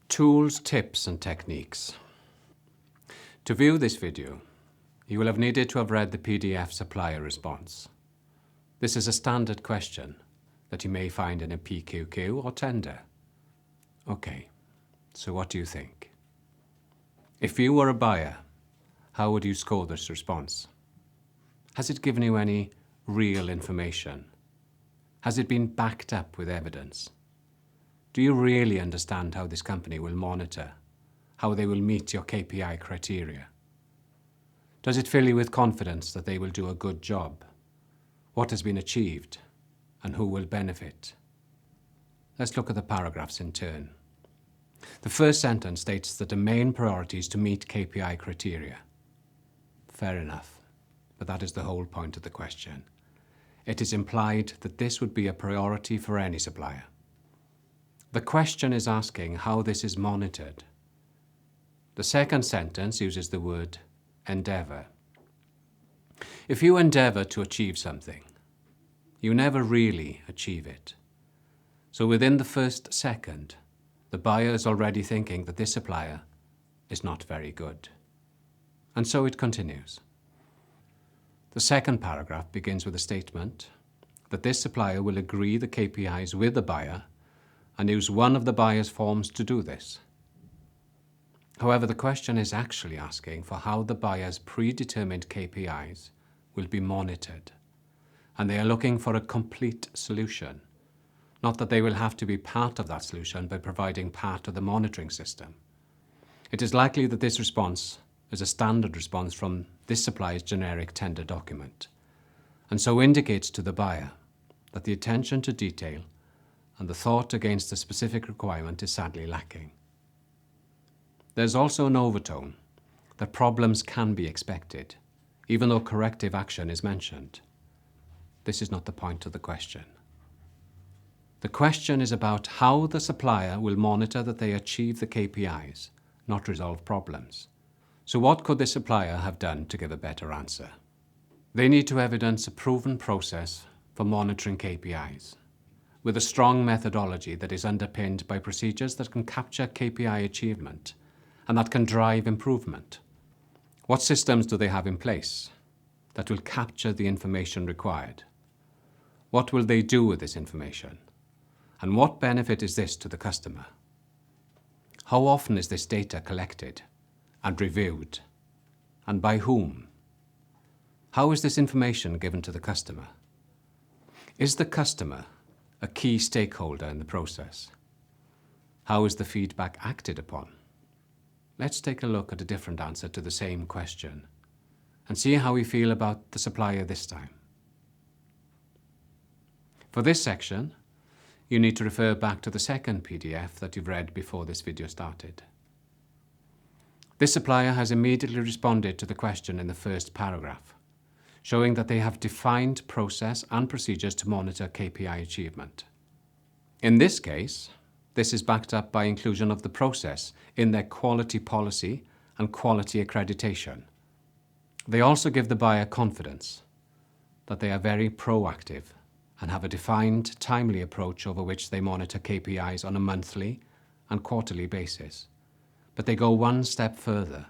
Tools, tips and techniques. To view this video, you will have needed to have read the PDF supplier response. This is a standard question that you may find in a PQQ or tender. Okay, so what do you think? If you were a buyer, how would you score this response? Has it given you any real information? Has it been backed up with evidence? Do you really understand how this company will monitor, how they will meet your KPI criteria? Does it fill you with confidence that they will do a good job? What has been achieved and who will benefit? Let's look at the paragraphs in turn. The first sentence states that the main priority is to meet KPI criteria. Fair enough, but that is the whole point of the question. It is implied that this would be a priority for any supplier. The question is asking how this is monitored. The second sentence uses the word endeavour. If you endeavour to achieve something, you never really achieve it. So within the first second, the buyer is already thinking that this supplier is not very good. And so it continues. The second paragraph begins with a statement that this supplier will agree the KPIs with the buyer and use one of the buyer's forms to do this. However, the question is actually asking for how the buyer's predetermined KPIs will be monitored, and they are looking for a complete solution, not that they will have to be part of that solution by providing part of the monitoring system. It is likely that this response is a standard response from this supplier's generic tender document, and so indicates to the buyer that the attention to detail and the thought against the specific requirement is sadly lacking. There's also an overtone that problems can be expected, even though corrective action is mentioned. This is not the point of the question. The question is about how the supplier will monitor that they achieve the KPIs, not resolve problems. So what could the supplier have done to give a better answer? They need to evidence a proven process for monitoring KPIs, with a strong methodology that is underpinned by procedures that can capture KPI achievement and that can drive improvement. What systems do they have in place that will capture the information required? What will they do with this information? And what benefit is this to the customer? How often is this data collected and reviewed? And by whom? How is this information given to the customer? Is the customer a key stakeholder in the process? How is the feedback acted upon? Let's take a look at a different answer to the same question and see how we feel about the supplier this time. For this section, you need to refer back to the second PDF that you've read before this video started. This supplier has immediately responded to the question in the first paragraph, showing that they have defined process and procedures to monitor KPI achievement. In this case, this is backed up by inclusion of the process in their quality policy and quality accreditation. They also give the buyer confidence that they are very proactive and have a defined, timely approach over which they monitor KPIs on a monthly and quarterly basis. But they go one step further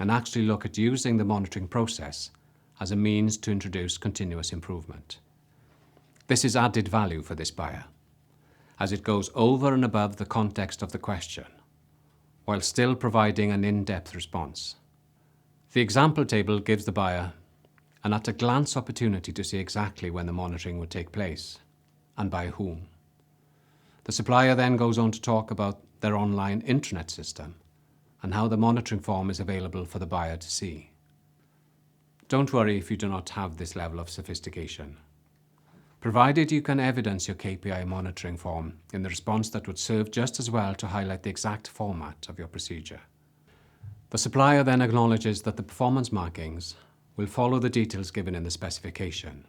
and actually look at using the monitoring process as a means to introduce continuous improvement. This is added value for this buyer, as it goes over and above the context of the question, while still providing an in-depth response. The example table gives the buyer an at-a-glance opportunity to see exactly when the monitoring would take place and by whom. The supplier then goes on to talk about their online intranet system and how the monitoring form is available for the buyer to see. Don't worry if you do not have this level of sophistication, provided you can evidence your KPI monitoring form in the response that would serve just as well to highlight the exact format of your procedure. The supplier then acknowledges that the performance markings will follow the details given in the specification,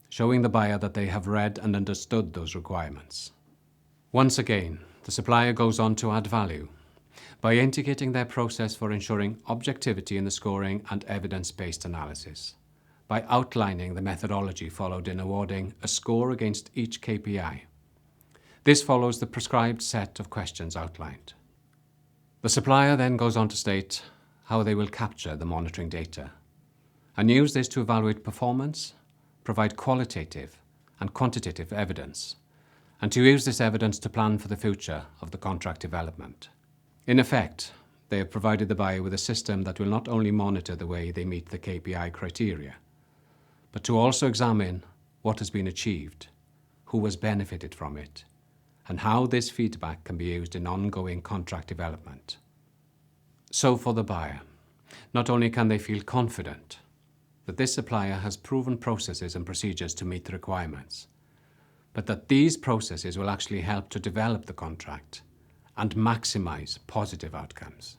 showing the buyer that they have read and understood those requirements. Once again, the supplier goes on to add value by indicating their process for ensuring objectivity in the scoring and evidence-based analysis, by outlining the methodology followed in awarding a score against each KPI. This follows the prescribed set of questions outlined. The supplier then goes on to state how they will capture the monitoring data and use this to evaluate performance, provide qualitative and quantitative evidence, and to use this evidence to plan for the future of the contract development. In effect, they have provided the buyer with a system that will not only monitor the way they meet the KPI criteria, but to also examine what has been achieved, who has benefited from it, and how this feedback can be used in ongoing contract development. So for the buyer, not only can they feel confident that this supplier has proven processes and procedures to meet the requirements, but that these processes will actually help to develop the contract and maximize positive outcomes.